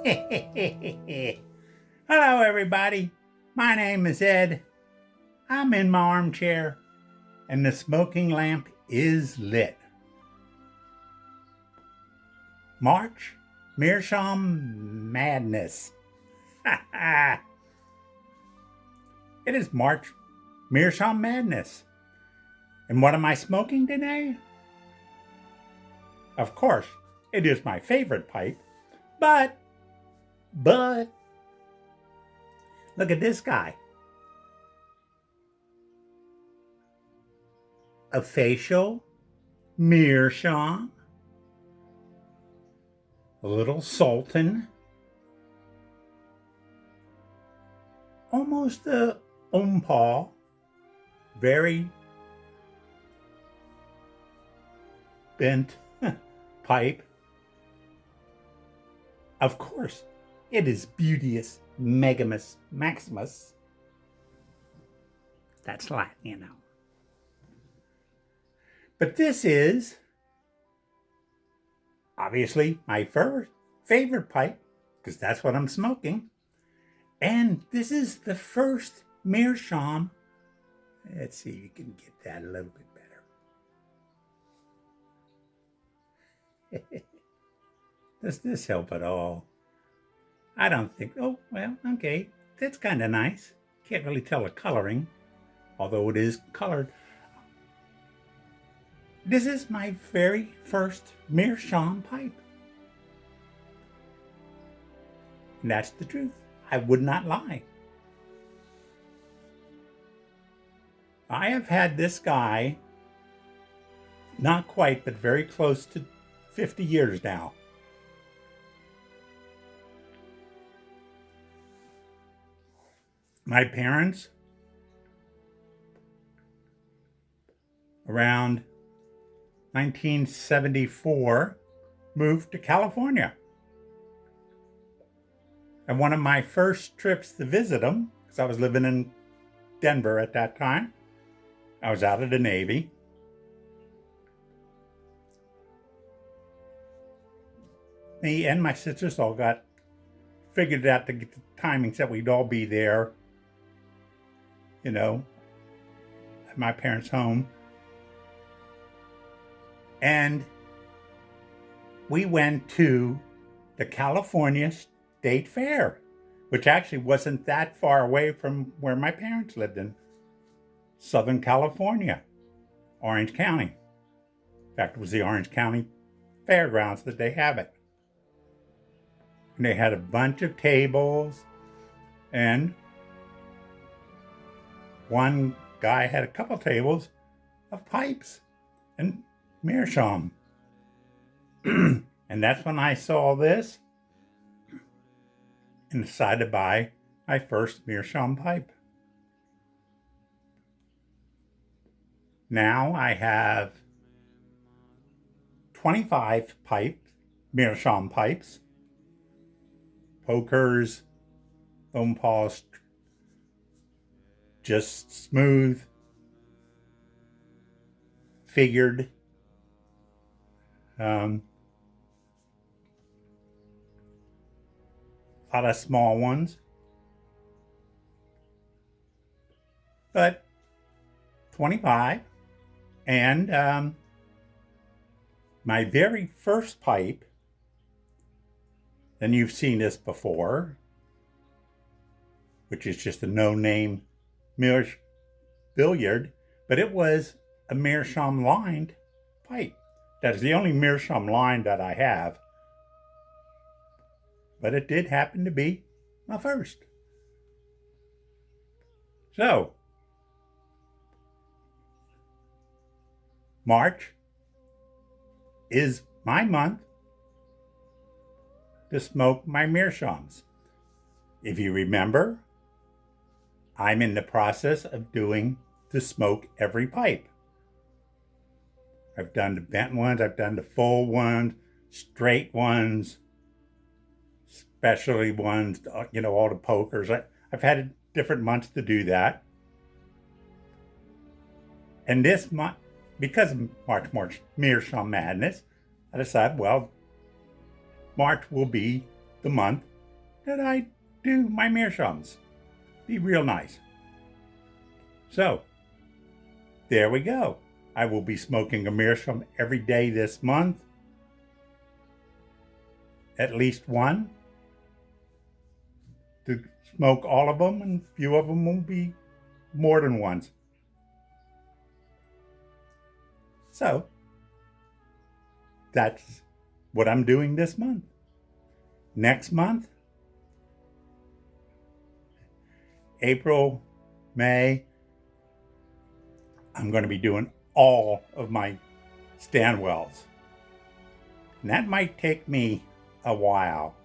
Hello, everybody. My name is Ed. I'm in my armchair, and the smoking lamp is lit. March Meerschaum Madness. It is March Meerschaum Madness. And what am I smoking today? Of course, it is my favorite pipe, but, look at this guy. A facial Meerschaum, a little Sultan, almost a Ompal, very bent pipe. Of course, it is Beauteous Megamus Maximus. That's Latin, you know. But this is obviously my favorite pipe, because that's what I'm smoking. And this is the first Meerschaum. Let's see if you can get that a little bit better. Does this help at all? I don't think. Oh, well, okay. That's kind of nice. Can't really tell the coloring, although it is colored. This is my very first Meerschaum pipe. And that's the truth. I would not lie. I have had this guy, not quite, but very close to 50 years now. My parents, around 1974, moved to California. And one of my first trips to visit them, because I was living in Denver at that time, I was out of the Navy. Me and my sisters all got figured out to get the timings that we'd all be there, you know, at my parents' home. And we went to the California State Fair, which actually wasn't that far away from where my parents lived in Southern California, Orange County. In fact, it was the Orange County Fairgrounds that they have it. And they had a bunch of tables, and one guy had a couple tables of pipes and Meerschaum. And that's when I saw this and decided to buy my first Meerschaum pipe. Now I have 25 Meerschaum pipes, pokers, Ompals, just smooth, figured, a lot of small ones, but 25. And my very first pipe, and you've seen this before, which is just a no-name billiard, but it was a Meerschaum lined pipe. That is the only Meerschaum line that I have, but it did happen to be my first. So, March is my month to smoke my Meerschaums. If you remember, I'm in the process of doing to smoke every pipe. I've done the bent ones, I've done the full ones, straight ones, specialty ones, you know, all the pokers. I've had different months to do that. And this month, because of March Meerschaum Madness, I decided, well, March will be the month that I do my Meerschaums. Be real nice. So, there we go. I will be smoking a Meerschaum every day this month. At least one. To smoke all of them, and a few of them will be more than once. So, that's what I'm doing this month. Next month, April, May, I'm going to be doing all of my Stanwells. And that might take me a while.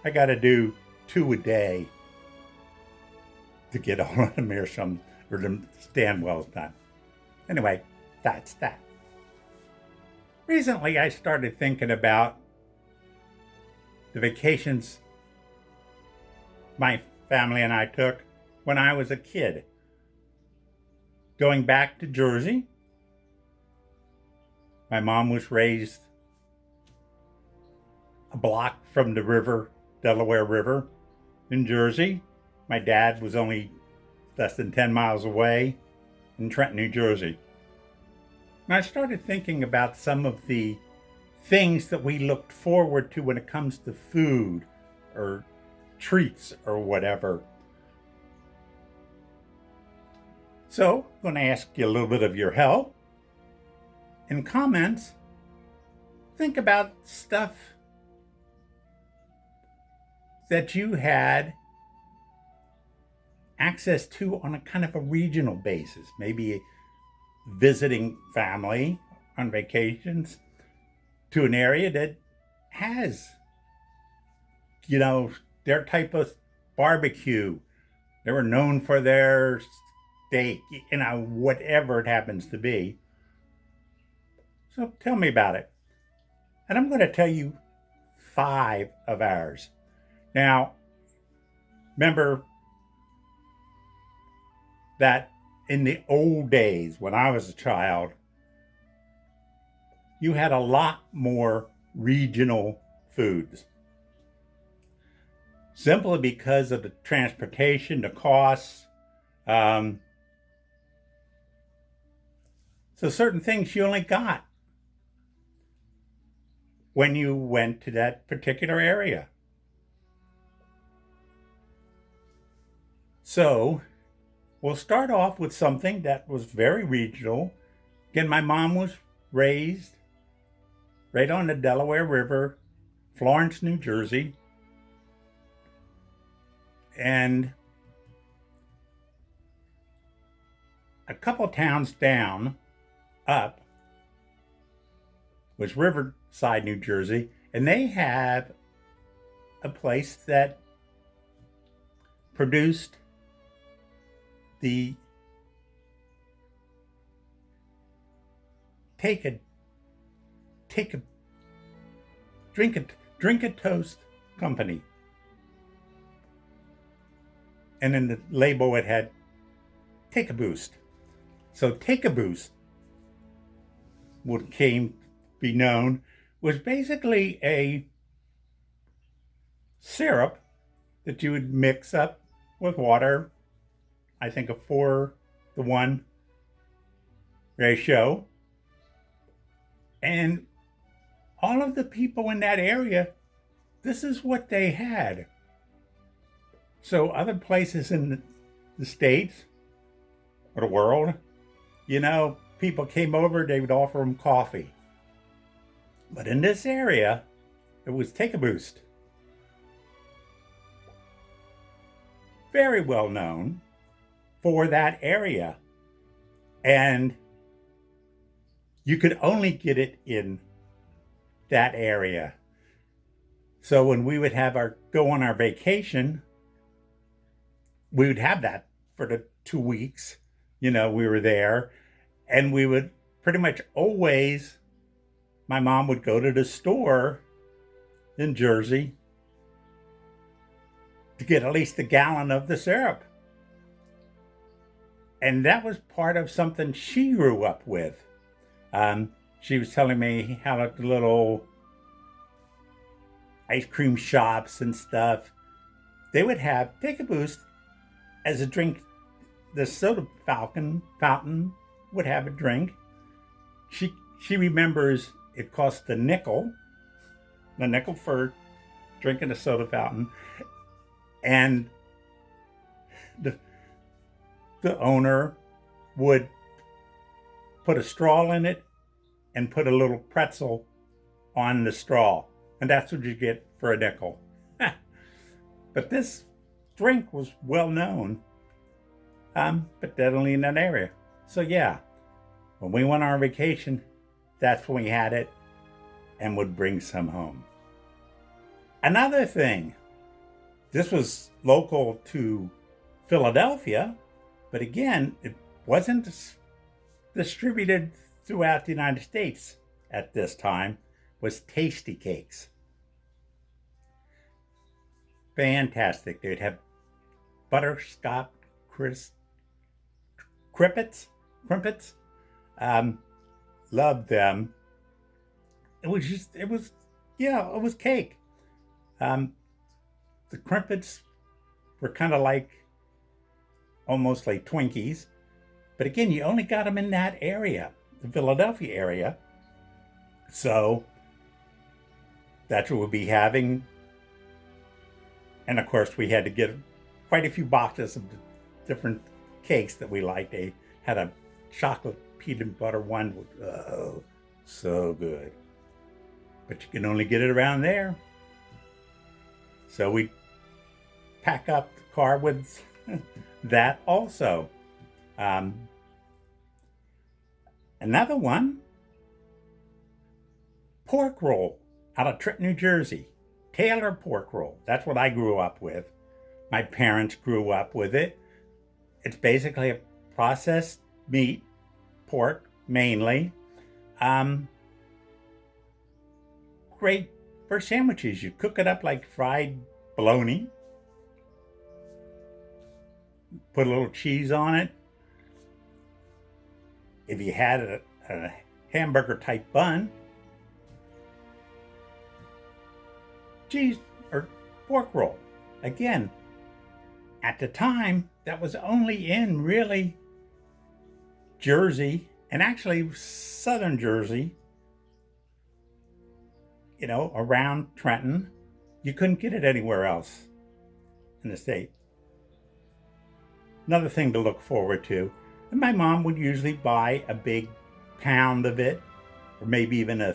I got to do 2 a day to get all of the Meerschaums or the Stanwells done. Anyway, that's that. Recently, I started thinking about the vacations my family and I took when I was a kid. Going back to Jersey, my mom was raised a block from the river, Delaware River, in Jersey. My dad was only less than 10 miles away in Trenton, New Jersey. And I started thinking about some of the things that we looked forward to when it comes to food or treats or whatever. So, I'm going to ask you a little bit of your help. In comments, think about stuff that you had access to on a kind of a regional basis. Maybe visiting family on vacations to an area that has, their type of barbecue. They were known for their steak, whatever it happens to be. So tell me about it. And I'm going to tell you 5 of ours. Now, remember that in the old days, when I was a child, you had a lot more regional foods. Simply because of the transportation, the costs. So certain things you only got when you went to that particular area. So we'll start off with something that was very regional. Again, my mom was raised right on the Delaware River, Florence, New Jersey. And a couple towns up was Riverside, New Jersey, and they have a place that produced the drink a toast company. And in the label it had Take a Boost. So Take a Boost, what came to be known, was basically a syrup that you would mix up with water, I think a 4-to-1 ratio. And all of the people in that area, this is what they had. So other places in the States or the world, people came over, they would offer them coffee. But in this area, it was Take a Boost. Very well known for that area. And you could only get it in that area. So when we would go on our vacation, we would have that for the 2 weeks. We were there, and we would pretty much always, my mom would go to the store in Jersey to get at least a gallon of the syrup. And that was part of something she grew up with. She was telling me how the little ice cream shops and stuff, they would have Take a Boost as a drink. The soda fountain would have a drink. She remembers it cost a nickel for drinking a soda fountain, and the owner would put a straw in it and put a little pretzel on the straw, and that's what you get for a nickel. But this drink was well known, but definitely in that area. So yeah, when we went on our vacation, that's when we had it and would bring some home. Another thing, this was local to Philadelphia, but again, it wasn't distributed throughout the United States at this time, was Tasty Cakes. Fantastic. They'd have butterscotch crimpets. Loved them. It was cake. The crimpets were kind of like, almost like Twinkies. But again, you only got them in that area, the Philadelphia area. So that's what we'll be having. And of course, we had to get quite a few boxes of different cakes that we liked. They had a chocolate peanut butter one. Oh, so good. But you can only get it around there. So we pack up the car with that also. Another one, pork roll out of Trenton, New Jersey. Taylor pork roll. That's what I grew up with. My parents grew up with it. It's basically a processed meat, pork mainly. Great for sandwiches. You cook it up like fried bologna. Put a little cheese on it. If you had a hamburger type bun, cheese or pork roll. Again, at the time, that was only in really Jersey, and actually southern Jersey, around Trenton. You couldn't get it anywhere else in the state. Another thing to look forward to. And my mom would usually buy a big pound of it, or maybe even a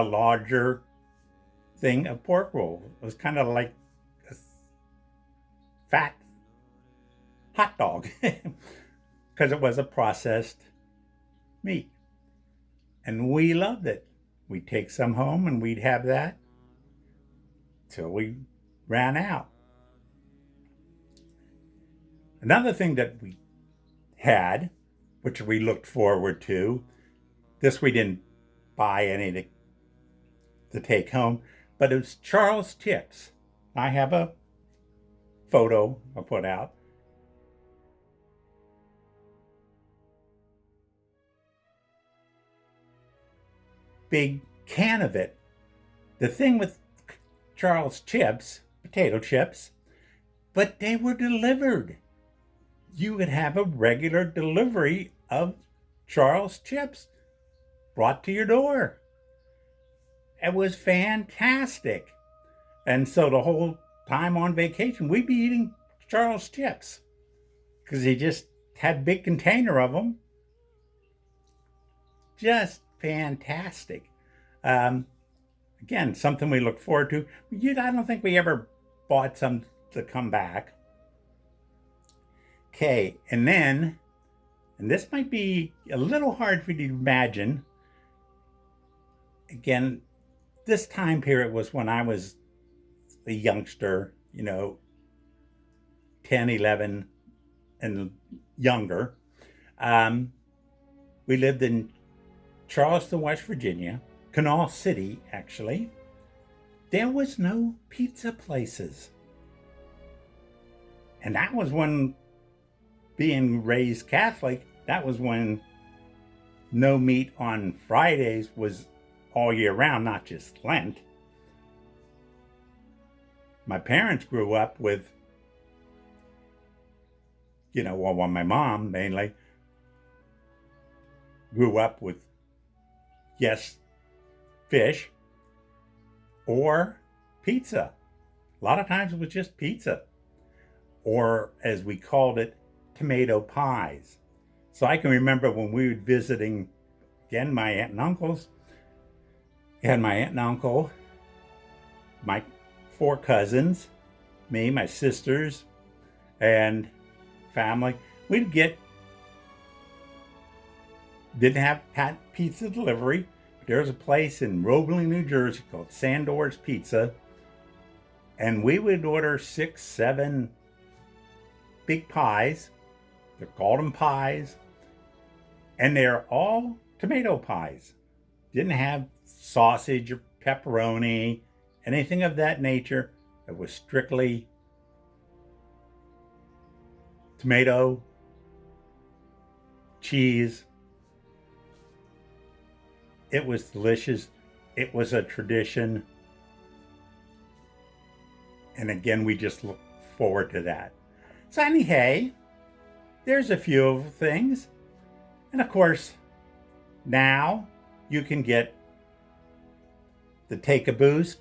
larger thing of pork roll. It was kind of like a fat hot dog because it was a processed meat. And we loved it. We'd take some home and we'd have that till we ran out. Another thing that we had, which we looked forward to, this we didn't buy any to take home, but it was Charles Chips. I have a photo I put out. Big can of it. The thing with Charles Chips, potato chips, but they were delivered. You would have a regular delivery of Charles Chips brought to your door. It was fantastic. And so the whole time on vacation, we'd be eating Charles Chips because he just had a big container of them. Just fantastic. Again, something we look forward to. I don't think we ever bought some to come back. Okay, and this might be a little hard for you to imagine. Again, this time period was when I was a youngster, 10, 11, and younger. We lived in Charleston, West Virginia, Canal City, actually. There was no pizza places. And that was when, being raised Catholic, that was when no meat on Fridays was all year round, not just Lent. My parents grew up with, well, my mom mainly grew up with, yes, fish or pizza. A lot of times it was just pizza, or as we called it, tomato pies. So I can remember when we were visiting, again, my aunt and uncles, and my aunt and uncle, my 4 cousins, me, my sisters, and family. Didn't have pizza delivery, but there was a place in Roebling, New Jersey called Sandor's Pizza, and we would order 6, 7 big pies. They're called them pies, and they're all tomato pies. Didn't have sausage or pepperoni, anything of that nature. It was strictly tomato, cheese. It was delicious. It was a tradition. And again, we just look forward to that. So anyhow, there's a few things. And of course, now you can get the Take-A-Boos.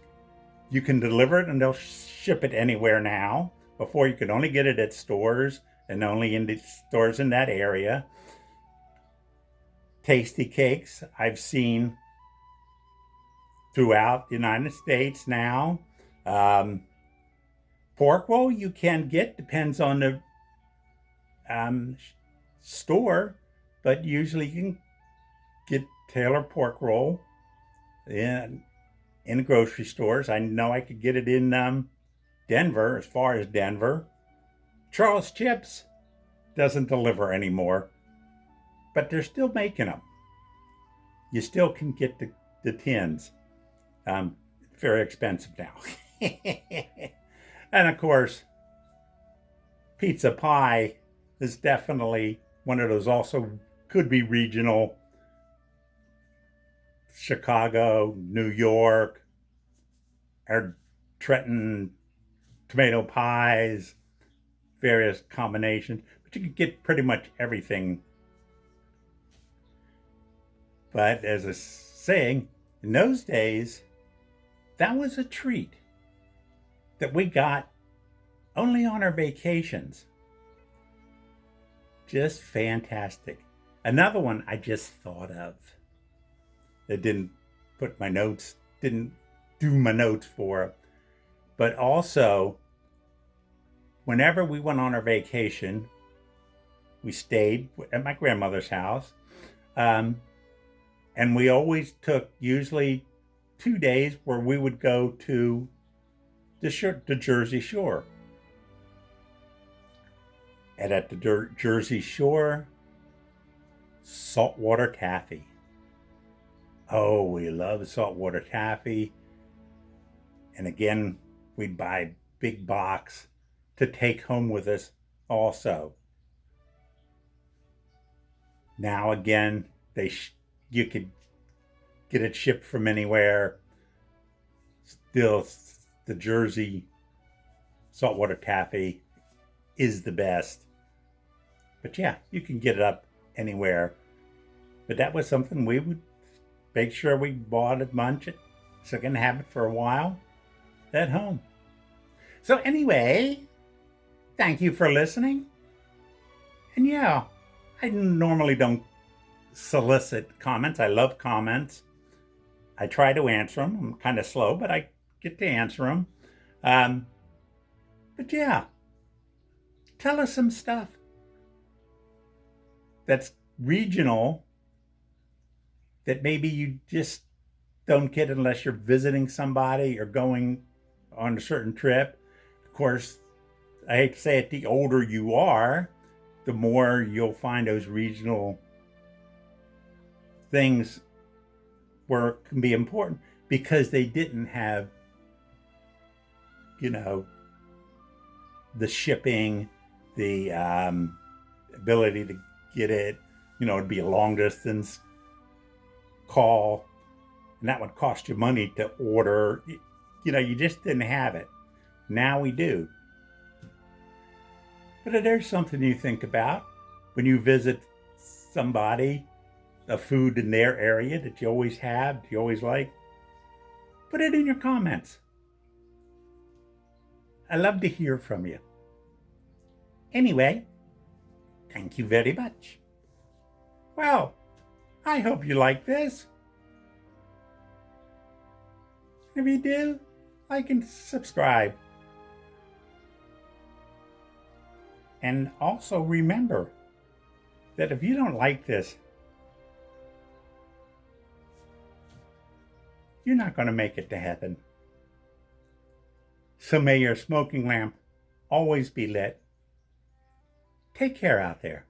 You can deliver it and they'll ship it anywhere now. Before you could only get it at stores and only in the stores in that area. Tasty cakes I've seen throughout the United States now. Pork roll you can get, depends on the store, but usually you can get Taylor pork roll in grocery stores. I know I could get it in Denver, as far as Denver. Charles Chips doesn't deliver anymore, but they're still making them. You still can get the tins. Very expensive now. And of course, pizza pie is definitely one of those, also could be regional. Chicago, New York, or Trenton tomato pies, various combinations, but you could get pretty much everything. But as I was saying, in those days, that was a treat that we got only on our vacations. Just fantastic. Another one I just thought of that didn't do my notes for, but also whenever we went on our vacation, we stayed at my grandmother's house, and we always took usually 2 days where we would go to the Jersey Shore. And at the Jersey Shore, saltwater taffy. Oh, we love saltwater taffy. And again, we'd buy a big box to take home with us also. Now again, you could get it shipped from anywhere. Still, the Jersey saltwater taffy is the best. But yeah, you can get it up anywhere. But that was something we would make sure we bought a bunch, so we can have it for a while at home. So anyway, thank you for listening. And yeah, I normally don't solicit comments. I love comments. I try to answer them. I'm kind of slow, but I get to answer them. But yeah, tell us some stuff that's regional that maybe you just don't get unless you're visiting somebody or going on a certain trip. Of course, I hate to say it, the older you are, the more you'll find those regional things where it can be important, because they didn't have, the shipping, the ability to get it, it'd be a long distance call, and that would cost you money to order. You just didn't have it. Now we do. But there's something you think about when you visit somebody, a food in their area that you always have, you always like. Put it in your comments. I love to hear from you. Anyway, thank you very much. Well, I hope you like this. If you do, like and subscribe. And also remember that if you don't like this, you're not going to make it to heaven. So may your smoking lamp always be lit. Take care out there.